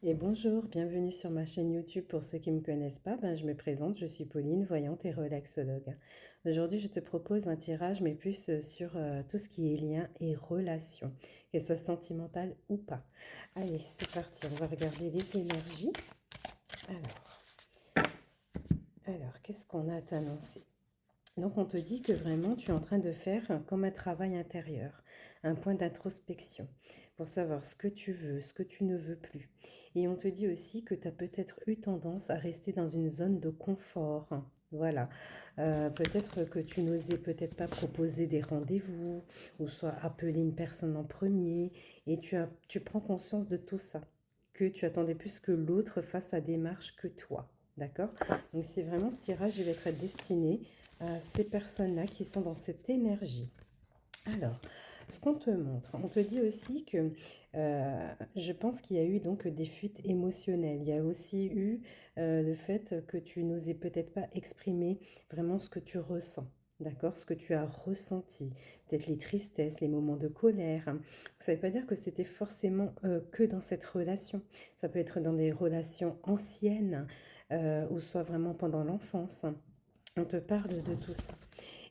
Et bonjour, bienvenue sur ma chaîne YouTube. Pour ceux qui ne me connaissent pas, je me présente, je suis Pauline, voyante et relaxologue. Aujourd'hui, je te propose un tirage, mais plus sur tout ce qui est lien et relation, qu'elles soient sentimentales ou pas. Allez, c'est parti, on va regarder les énergies. Alors, qu'est-ce qu'on a à t'annoncer? Donc, on te dit que vraiment, tu es en train de faire comme un travail intérieur, un point d'introspection pour savoir ce que tu veux, ce que tu ne veux plus. Et on te dit aussi que tu as peut-être eu tendance à rester dans une zone de confort. Voilà. Peut-être que tu n'osais peut-être pas proposer des rendez-vous ou soit appeler une personne en premier. Et tu prends conscience de tout ça, que tu attendais plus que l'autre fasse la démarche que toi. D'accord? Donc c'est vraiment ce tirage, il va être destiné à ces personnes-là qui sont dans cette énergie. Alors, ce qu'on te montre, on te dit aussi que je pense qu'il y a eu donc des fuites émotionnelles. Il y a aussi eu le fait que tu n'osais peut-être pas exprimer vraiment ce que tu ressens. D'accord, ce que tu as ressenti, peut-être les tristesses, les moments de colère. Ça ne veut pas dire que c'était forcément que dans cette relation. Ça peut être dans des relations anciennes ou soit vraiment pendant l'enfance. On te parle de tout ça.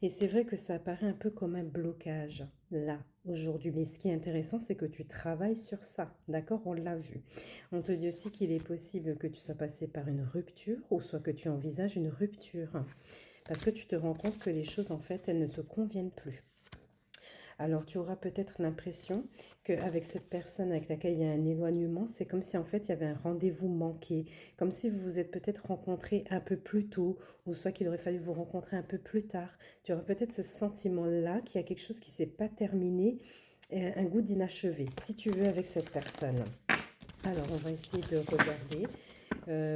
Et c'est vrai que ça apparaît un peu comme un blocage, là, aujourd'hui. Mais ce qui est intéressant, c'est que tu travailles sur ça. D'accord? On l'a vu. On te dit aussi qu'il est possible que tu sois passé par une rupture ou soit que tu envisages une rupture. Parce que tu te rends compte que les choses, en fait, elles ne te conviennent plus. Alors tu auras peut-être l'impression qu'avec cette personne avec laquelle il y a un éloignement, c'est comme si en fait il y avait un rendez-vous manqué, comme si vous vous êtes peut-être rencontrés un peu plus tôt, ou soit qu'il aurait fallu vous rencontrer un peu plus tard. Tu auras peut-être ce sentiment-là qu'il y a quelque chose qui ne s'est pas terminé, un goût d'inachevé, si tu veux, avec cette personne. Alors, on va essayer de regarder.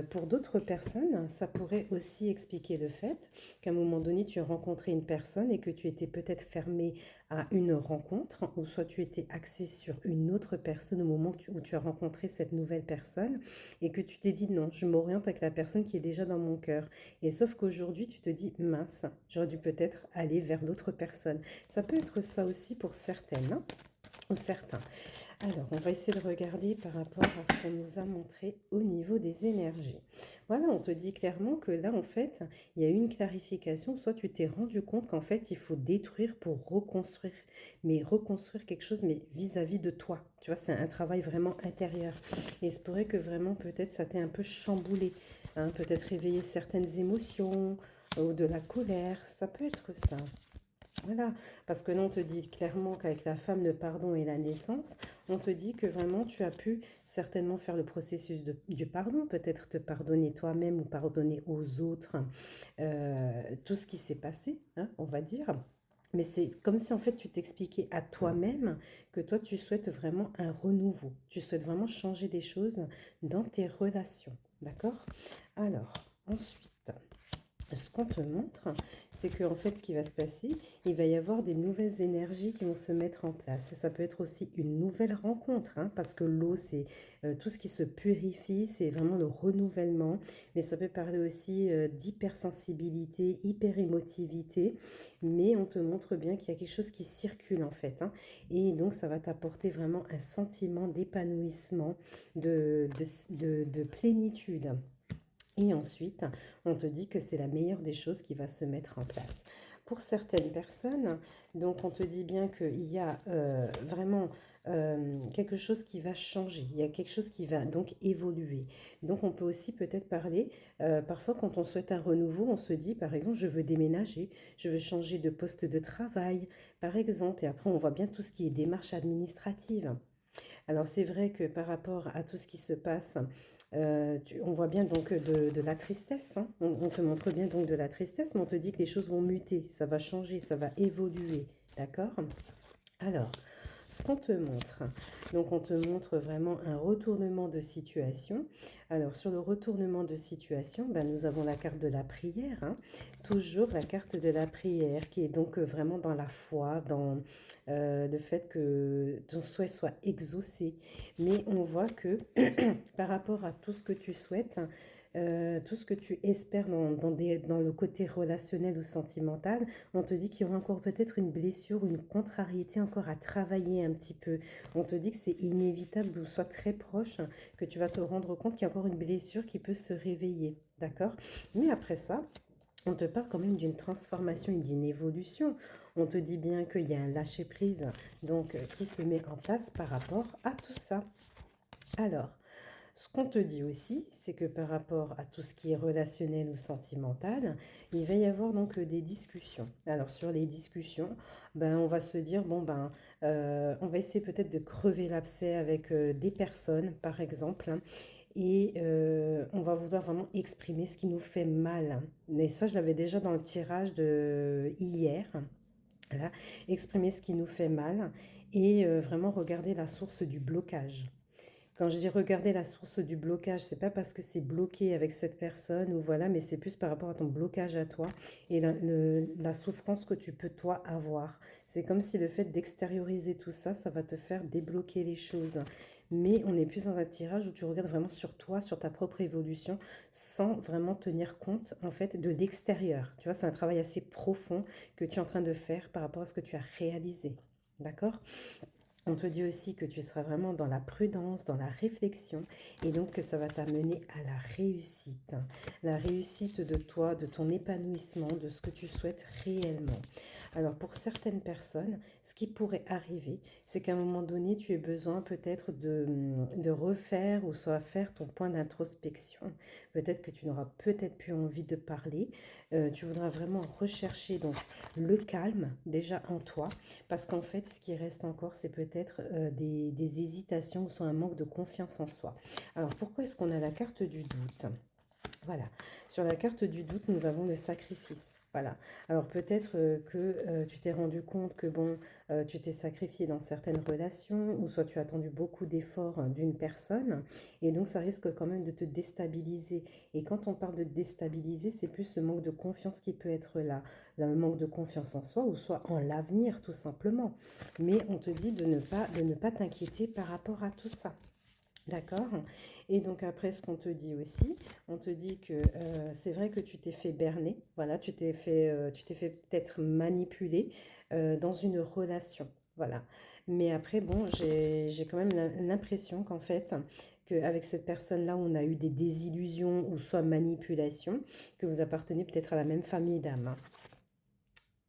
Pour d'autres personnes, ça pourrait aussi expliquer le fait qu'à un moment donné, tu as rencontré une personne et que tu étais peut-être fermé à une rencontre, ou soit tu étais axé sur une autre personne au moment où tu as rencontré cette nouvelle personne et que tu t'es dit non, je m'oriente avec la personne qui est déjà dans mon cœur. Et sauf qu'aujourd'hui, tu te dis mince, j'aurais dû peut-être aller vers d'autres personnes. Ça peut être ça aussi pour certaines, hein, ou certains. Alors, on va essayer de regarder par rapport à ce qu'on nous a montré au niveau des énergies. Voilà, on te dit clairement que là, en fait, il y a eu une clarification. Soit tu t'es rendu compte qu'en fait, il faut détruire pour reconstruire, mais reconstruire quelque chose, mais vis-à-vis de toi. Tu vois, c'est un travail vraiment intérieur. Et il se pourrait que vraiment, peut-être, ça t'ait un peu chamboulé, hein, peut-être réveiller certaines émotions ou de la colère. Ça peut être ça. Voilà, parce que là, on te dit clairement qu'avec la femme de pardon et la naissance, on te dit que vraiment tu as pu certainement faire le processus du pardon, peut-être te pardonner toi-même ou pardonner aux autres tout ce qui s'est passé, hein, on va dire. Mais c'est comme si en fait tu t'expliquais à toi-même que toi tu souhaites vraiment un renouveau, tu souhaites vraiment changer des choses dans tes relations, d'accord? Alors, ensuite ce qu'on te montre, c'est que en fait, ce qui va se passer, il va y avoir des nouvelles énergies qui vont se mettre en place. Et ça peut être aussi une nouvelle rencontre, hein, parce que l'eau, c'est tout ce qui se purifie, c'est vraiment le renouvellement. Mais ça peut parler aussi d'hypersensibilité, hyperémotivité. Mais on te montre bien qu'il y a quelque chose qui circule en fait, hein. Et donc, ça va t'apporter vraiment un sentiment d'épanouissement, de plénitude. Et ensuite, on te dit que c'est la meilleure des choses qui va se mettre en place. Pour certaines personnes, donc on te dit bien qu'il y a vraiment quelque chose qui va changer, il y a quelque chose qui va donc évoluer. Donc on peut aussi peut-être parler, parfois quand on souhaite un renouveau, on se dit par exemple je veux déménager, je veux changer de poste de travail par exemple, et après on voit bien tout ce qui est démarche administrative. Alors c'est vrai que par rapport à tout ce qui se passe, on voit bien donc de la tristesse, hein. On te montre bien donc de la tristesse, mais on te dit que les choses vont muter, ça va changer, ça va évoluer, d'accord? Alors, ce qu'on te montre, donc on te montre vraiment un retournement de situation. Alors sur le retournement de situation, nous avons la carte de la prière, hein. Toujours la carte de la prière qui est donc vraiment dans la foi, dans le fait que ton souhait soit exaucé. Mais on voit que par rapport à tout ce que tu souhaites, tout ce que tu espères dans le côté relationnel ou sentimental, on te dit qu'il y aura encore peut-être une blessure ou une contrariété encore à travailler un petit peu. On te dit que c'est inévitable ou soit très proche, que tu vas te rendre compte qu'il y a encore une blessure qui peut se réveiller. D'accord? Mais après ça, on te parle quand même d'une transformation et d'une évolution. On te dit bien qu'il y a un lâcher-prise donc qui se met en place par rapport à tout ça. Alors, ce qu'on te dit aussi, c'est que par rapport à tout ce qui est relationnel ou sentimental, il va y avoir donc des discussions. Alors sur les discussions, ben, on va se dire, bon ben, on va essayer peut-être de crever l'abcès avec des personnes, par exemple, hein, et on va vouloir vraiment exprimer ce qui nous fait mal. Et ça, je l'avais déjà dans le tirage de hier. Voilà, exprimer ce qui nous fait mal et vraiment regarder la source du blocage. Quand je dis regarder la source du blocage, c'est pas parce que c'est bloqué avec cette personne ou voilà, mais c'est plus par rapport à ton blocage à toi et la souffrance que tu peux toi avoir. C'est comme si le fait d'extérioriser tout ça, ça va te faire débloquer les choses. Mais on est plus dans un tirage où tu regardes vraiment sur toi, sur ta propre évolution, sans vraiment tenir compte en fait de l'extérieur. Tu vois, c'est un travail assez profond que tu es en train de faire par rapport à ce que tu as réalisé. D'accord? On te dit aussi que tu seras vraiment dans la prudence, dans la réflexion, et donc que ça va t'amener à la réussite de toi, de ton épanouissement, de ce que tu souhaites réellement. Alors pour certaines personnes, ce qui pourrait arriver, c'est qu'à un moment donné, tu aies besoin peut-être de refaire ou soit faire ton point d'introspection. Peut-être que tu n'auras peut-être plus envie de parler. Tu voudras vraiment rechercher donc le calme déjà en toi, parce qu'en fait, ce qui reste encore, c'est peut-être des hésitations ou soit un manque de confiance en soi. Alors, pourquoi est-ce qu'on a la carte du doute? Voilà, sur la carte du doute, nous avons le sacrifice. Voilà. Alors peut-être que tu t'es rendu compte que bon, tu t'es sacrifié dans certaines relations, ou soit tu as attendu beaucoup d'efforts d'une personne, et donc ça risque quand même de te déstabiliser. Et quand on parle de déstabiliser, c'est plus ce manque de confiance qui peut être là, un manque de confiance en soi, ou soit en l'avenir tout simplement. Mais on te dit de ne pas t'inquiéter par rapport à tout ça. D'accord. Et donc après, ce qu'on te dit aussi, on te dit que c'est vrai que tu t'es fait berner, voilà, tu t'es fait peut-être manipuler dans une relation, voilà. Mais après, bon, j'ai quand même l'impression qu'en fait, qu'avec cette personne-là, on a eu des désillusions ou soit manipulation, que vous appartenez peut-être à la même famille d'âme.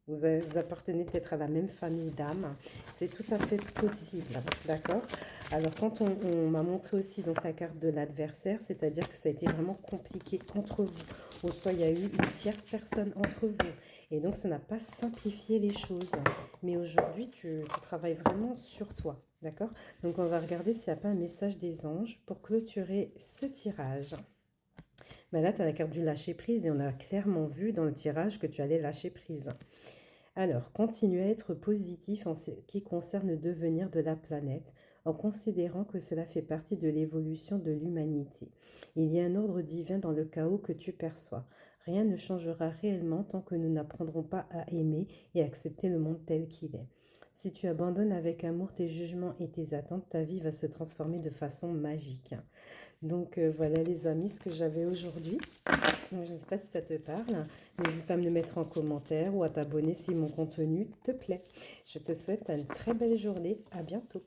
Vous appartenez peut-être à la même famille d'âmes. C'est tout à fait possible, d'accord? Alors, quand on m'a montré aussi donc, la carte de l'adversaire, c'est-à-dire que ça a été vraiment compliqué entre vous. Ou soit il y a eu une tierce personne entre vous. Et donc, ça n'a pas simplifié les choses. Mais aujourd'hui, tu travailles vraiment sur toi, d'accord? Donc, on va regarder s'il n'y a pas un message des anges pour clôturer ce tirage. Ben là, tu as la carte du lâcher-prise et on a clairement vu dans le tirage que tu allais lâcher prise. Alors, continue à être positif en ce qui concerne le devenir de la planète, en considérant que cela fait partie de l'évolution de l'humanité. Il y a un ordre divin dans le chaos que tu perçois. Rien ne changera réellement tant que nous n'apprendrons pas à aimer et accepter le monde tel qu'il est. Si tu abandonnes avec amour tes jugements et tes attentes, ta vie va se transformer de façon magique. Donc voilà les amis, ce que j'avais aujourd'hui. Je ne sais pas si ça te parle. N'hésite pas à me le mettre en commentaire ou à t'abonner si mon contenu te plaît. Je te souhaite une très belle journée. À bientôt.